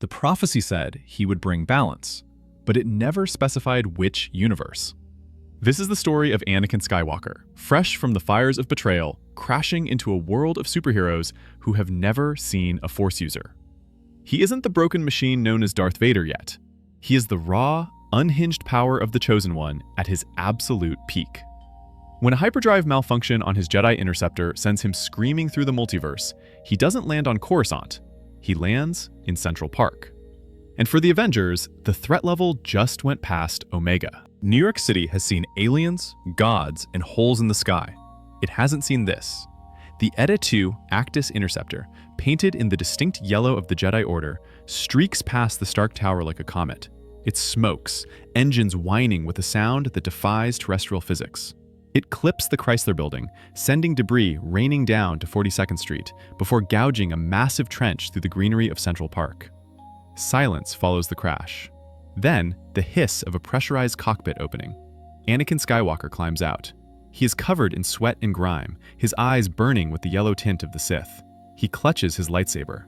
The prophecy said he would bring balance, but it never specified which universe. This is the story of Anakin Skywalker, fresh from the fires of betrayal, crashing into a world of superheroes who have never seen a Force user. He isn't the broken machine known as Darth Vader yet. He is the raw, unhinged power of the Chosen One at his absolute peak. When a hyperdrive malfunction on his Jedi interceptor sends him screaming through the multiverse, he doesn't land on Coruscant. He lands in Central Park. And for the Avengers, the threat level just went past Omega. New York City has seen aliens, gods, and holes in the sky. It hasn't seen this. The Eta II Actis interceptor, painted in the distinct yellow of the Jedi Order, streaks past the Stark Tower like a comet. It smokes, engines whining with a sound that defies terrestrial physics. It clips the Chrysler Building, sending debris raining down to 42nd Street before gouging a massive trench through the greenery of Central Park. Silence follows the crash. Then, the hiss of a pressurized cockpit opening. Anakin Skywalker climbs out. He is covered in sweat and grime, his eyes burning with the yellow tint of the Sith. He clutches his lightsaber.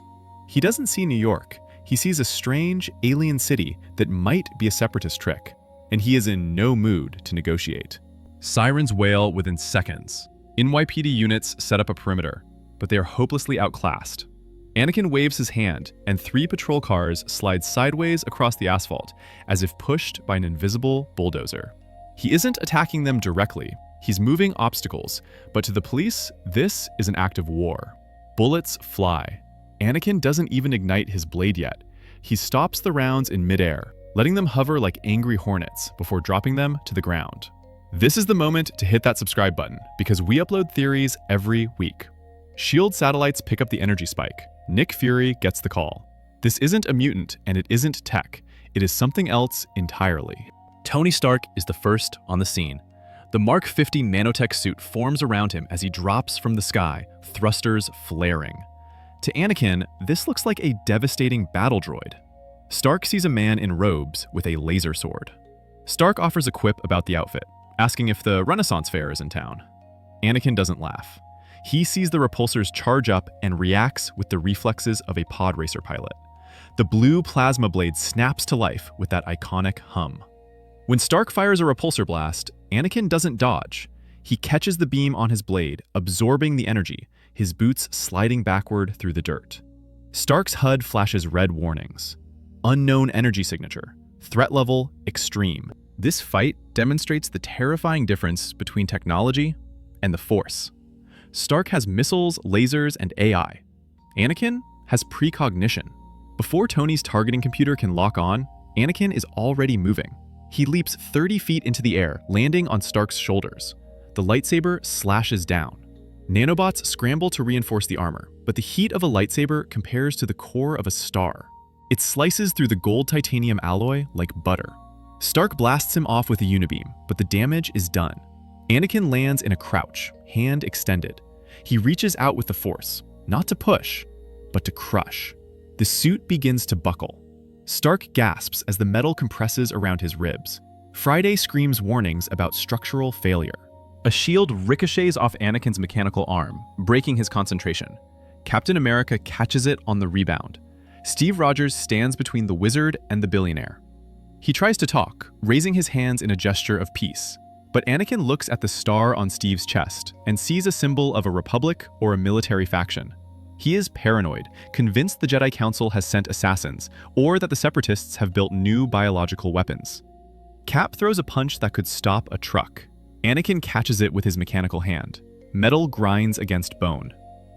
He doesn't see New York. He sees a strange, alien city that might be a separatist trick, and he is in no mood to negotiate. Sirens wail within seconds. NYPD units set up a perimeter, but they are hopelessly outclassed. Anakin waves his hand, and 3 patrol cars slide sideways across the asphalt, as if pushed by an invisible bulldozer. He isn't attacking them directly. He's moving obstacles, but to the police, this is an act of war. Bullets fly. Anakin doesn't even ignite his blade yet. He stops the rounds in midair, letting them hover like angry hornets before dropping them to the ground. This is the moment to hit that subscribe button, because we upload theories every week. SHIELD satellites pick up the energy spike. Nick Fury gets the call. This isn't a mutant, and it isn't tech. It is something else entirely. Tony Stark is the first on the scene. The Mark 50 nanotech suit forms around him as he drops from the sky, thrusters flaring. To Anakin, this looks like a devastating battle droid. Stark sees a man in robes with a laser sword. Stark offers a quip about the outfit, asking if the Renaissance Fair is in town. Anakin doesn't laugh. He sees the repulsors charge up and reacts with the reflexes of a pod racer pilot. The blue plasma blade snaps to life with that iconic hum. When Stark fires a repulsor blast, Anakin doesn't dodge. He catches the beam on his blade, absorbing the energy, his boots sliding backward through the dirt. Stark's HUD flashes red warnings. Unknown energy signature. Threat level extreme. This fight demonstrates the terrifying difference between technology and the Force. Stark has missiles, lasers, and AI. Anakin has precognition. Before Tony's targeting computer can lock on, Anakin is already moving. He leaps 30 feet into the air, landing on Stark's shoulders. The lightsaber slashes down. Nanobots scramble to reinforce the armor, but the heat of a lightsaber compares to the core of a star. It slices through the gold titanium alloy like butter. Stark blasts him off with a unibeam, but the damage is done. Anakin lands in a crouch, hand extended. He reaches out with the Force, not to push, but to crush. The suit begins to buckle. Stark gasps as the metal compresses around his ribs. Friday screams warnings about structural failure. A shield ricochets off Anakin's mechanical arm, breaking his concentration. Captain America catches it on the rebound. Steve Rogers stands between the wizard and the billionaire. He tries to talk, raising his hands in a gesture of peace. But Anakin looks at the star on Steve's chest and sees a symbol of a republic or a military faction. He is paranoid, convinced the Jedi Council has sent assassins, or that the Separatists have built new biological weapons. Cap throws a punch that could stop a truck. Anakin catches it with his mechanical hand. Metal grinds against bone.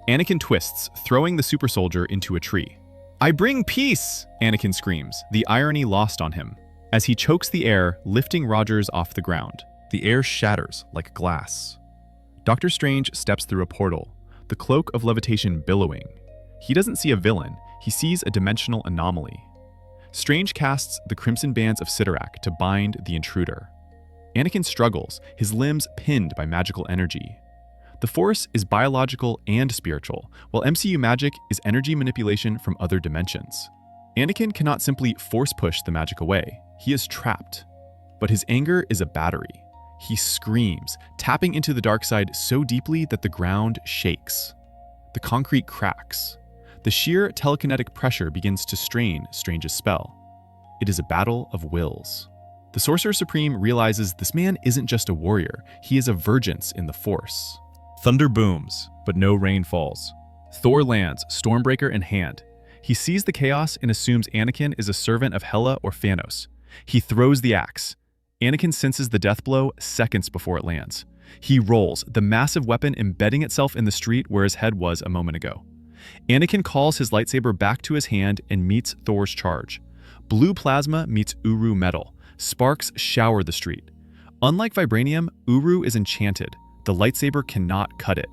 Anakin twists, throwing the super soldier into a tree. "I bring peace!" Anakin screams, the irony lost on him. As he chokes the air, lifting Rogers off the ground. The air shatters like glass. Doctor Strange steps through a portal, the cloak of levitation billowing. He doesn't see a villain, he sees a dimensional anomaly. Strange casts the crimson bands of Sidorak to bind the intruder. Anakin struggles, his limbs pinned by magical energy. The Force is biological and spiritual, while MCU magic is energy manipulation from other dimensions. Anakin cannot simply force push the magic away. He is trapped. But his anger is a battery. He screams, tapping into the dark side so deeply that the ground shakes. The concrete cracks. The sheer telekinetic pressure begins to strain Strange's spell. It is a battle of wills. The Sorcerer Supreme realizes this man isn't just a warrior, he is a vergence in the Force. Thunder booms, but no rain falls. Thor lands, Stormbreaker in hand. He sees the chaos and assumes Anakin is a servant of Hela or Thanos. He throws the axe. Anakin senses the death blow seconds before it lands. He rolls, the massive weapon embedding itself in the street where his head was a moment ago. Anakin calls his lightsaber back to his hand and meets Thor's charge. Blue plasma meets Uru metal. Sparks shower the street. Unlike vibranium, Uru is enchanted. The lightsaber cannot cut it.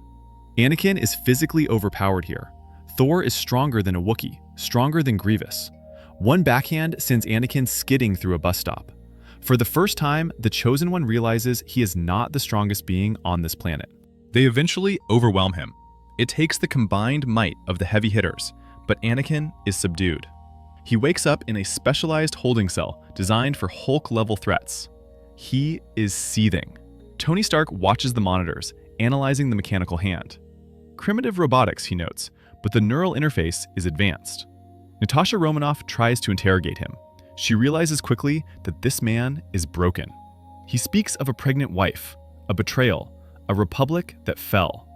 Anakin is physically overpowered here. Thor is stronger than a Wookiee, stronger than Grievous. One backhand sends Anakin skidding through a bus stop. For the first time, the Chosen One realizes he is not the strongest being on this planet. They eventually overwhelm him. It takes the combined might of the heavy hitters, but Anakin is subdued. He wakes up in a specialized holding cell designed for Hulk-level threats. He is seething. Tony Stark watches the monitors, analyzing the mechanical hand. Primitive robotics, he notes, but the neural interface is advanced. Natasha Romanoff tries to interrogate him. She realizes quickly that this man is broken. He speaks of a pregnant wife, a betrayal, a republic that fell.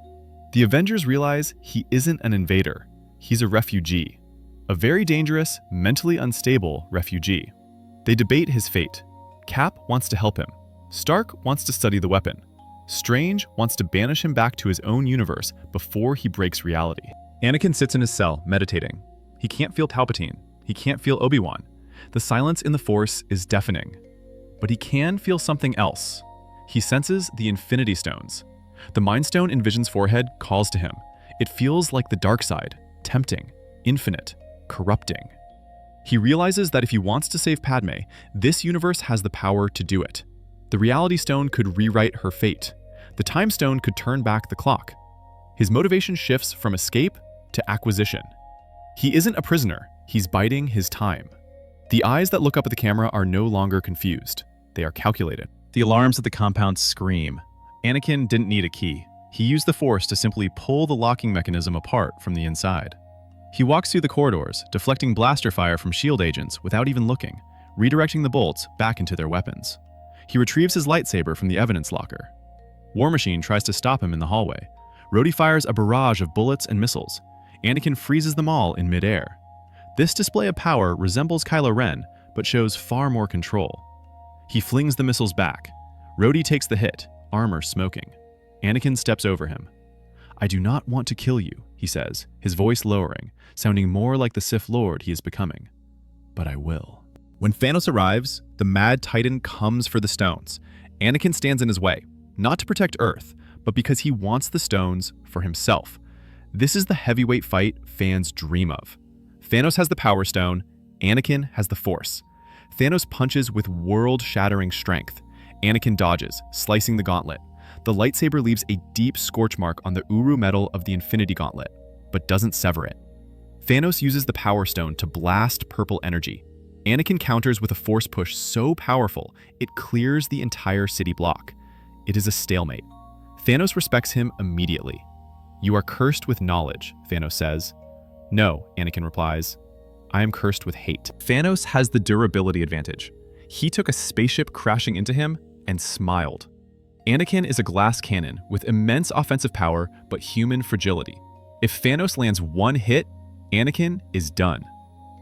The Avengers realize he isn't an invader, he's a refugee. A very dangerous, mentally unstable refugee. They debate his fate. Cap wants to help him. Stark wants to study the weapon. Strange wants to banish him back to his own universe before he breaks reality. Anakin sits in his cell, meditating. He can't feel Palpatine. He can't feel Obi-Wan. The silence in the Force is deafening. But he can feel something else. He senses the Infinity Stones. The Mind Stone in Vision's forehead calls to him. It feels like the dark side, tempting, infinite, corrupting. He realizes that if he wants to save Padmé, this universe has the power to do it. The Reality Stone could rewrite her fate. The Time Stone could turn back the clock. His motivation shifts from escape to acquisition. He isn't a prisoner, he's biding his time. The eyes that look up at the camera are no longer confused. They are calculated. The alarms at the compound scream. Anakin didn't need a key. He used the Force to simply pull the locking mechanism apart from the inside. He walks through the corridors, deflecting blaster fire from S.H.I.E.L.D. agents without even looking, redirecting the bolts back into their weapons. He retrieves his lightsaber from the evidence locker. War Machine tries to stop him in the hallway. Rhodey fires a barrage of bullets and missiles. Anakin freezes them all in midair. This display of power resembles Kylo Ren, but shows far more control. He flings the missiles back. Rhodey takes the hit, armor smoking. Anakin steps over him. "I do not want to kill you," he says, his voice lowering, sounding more like the Sith Lord he is becoming. "But I will." When Thanos arrives, the Mad Titan comes for the stones. Anakin stands in his way, not to protect Earth, but because he wants the stones for himself. This is the heavyweight fight fans dream of. Thanos has the Power Stone, Anakin has the Force. Thanos punches with world-shattering strength. Anakin dodges, slicing the gauntlet. The lightsaber leaves a deep scorch mark on the Uru metal of the Infinity Gauntlet, but doesn't sever it. Thanos uses the Power Stone to blast purple energy. Anakin counters with a Force push so powerful, it clears the entire city block. It is a stalemate. Thanos respects him immediately. "You are cursed with knowledge," Thanos says. "No," Anakin replies. "I am cursed with hate." Thanos has the durability advantage. He took a spaceship crashing into him and smiled. Anakin is a glass cannon with immense offensive power but human fragility. If Thanos lands one hit, Anakin is done.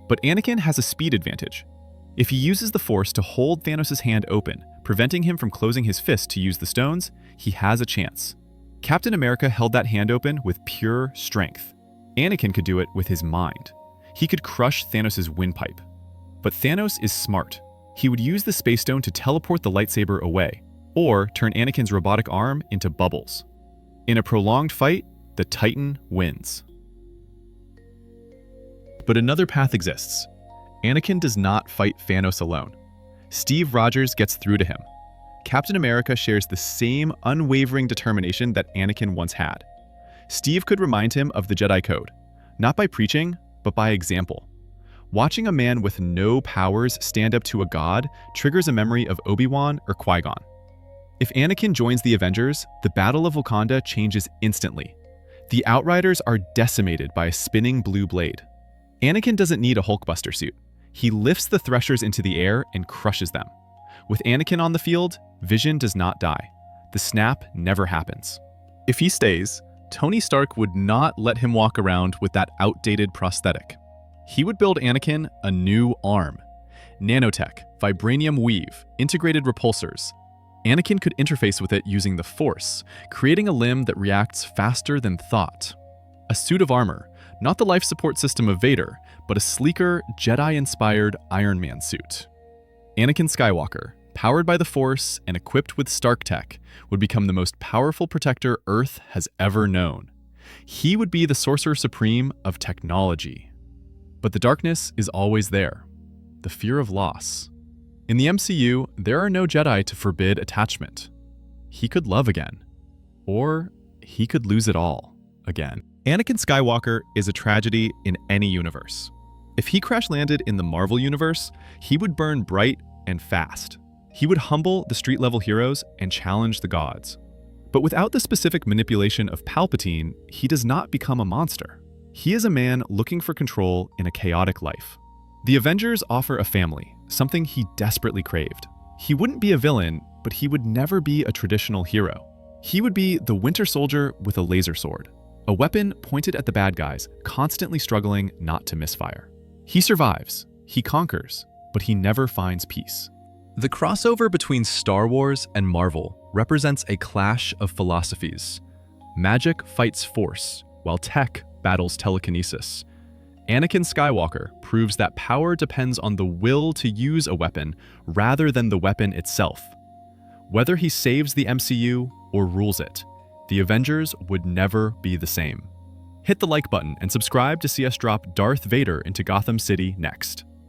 But Anakin has a speed advantage. If he uses the Force to hold Thanos' hand open, preventing him from closing his fist to use the stones, he has a chance. Captain America held that hand open with pure strength. Anakin could do it with his mind. He could crush Thanos' windpipe. But Thanos is smart. He would use the Space Stone to teleport the lightsaber away, or turn Anakin's robotic arm into bubbles. In a prolonged fight, the Titan wins. But another path exists. Anakin does not fight Thanos alone. Steve Rogers gets through to him. Captain America shares the same unwavering determination that Anakin once had. Steve could remind him of the Jedi Code, not by preaching, but by example. Watching a man with no powers stand up to a god triggers a memory of Obi-Wan or Qui-Gon. If Anakin joins the Avengers, the Battle of Wakanda changes instantly. The Outriders are decimated by a spinning blue blade. Anakin doesn't need a Hulkbuster suit. He lifts the Threshers into the air and crushes them. With Anakin on the field, Vision does not die. The snap never happens. If he stays, Tony Stark would not let him walk around with that outdated prosthetic. He would build Anakin a new arm. Nanotech, vibranium weave, integrated repulsors. Anakin could interface with it using the Force, creating a limb that reacts faster than thought. A suit of armor, not the life support system of Vader, but a sleeker, Jedi-inspired Iron Man suit. Anakin Skywalker, powered by the Force and equipped with Stark tech, would become the most powerful protector Earth has ever known. He would be the Sorcerer Supreme of technology. But the darkness is always there. The fear of loss. In the MCU, there are no Jedi to forbid attachment. He could love again. Or he could lose it all again. Anakin Skywalker is a tragedy in any universe. If he crash-landed in the Marvel universe, he would burn bright and fast. He would humble the street-level heroes and challenge the gods. But without the specific manipulation of Palpatine, he does not become a monster. He is a man looking for control in a chaotic life. The Avengers offer a family, something he desperately craved. He wouldn't be a villain, but he would never be a traditional hero. He would be the Winter Soldier with a laser sword, a weapon pointed at the bad guys, constantly struggling not to misfire. He survives, he conquers, but he never finds peace. The crossover between Star Wars and Marvel represents a clash of philosophies. Magic fights force, while tech battles telekinesis. Anakin Skywalker proves that power depends on the will to use a weapon rather than the weapon itself. Whether he saves the MCU or rules it, the Avengers would never be the same. Hit the like button and subscribe to see us drop Darth Vader into Gotham City next.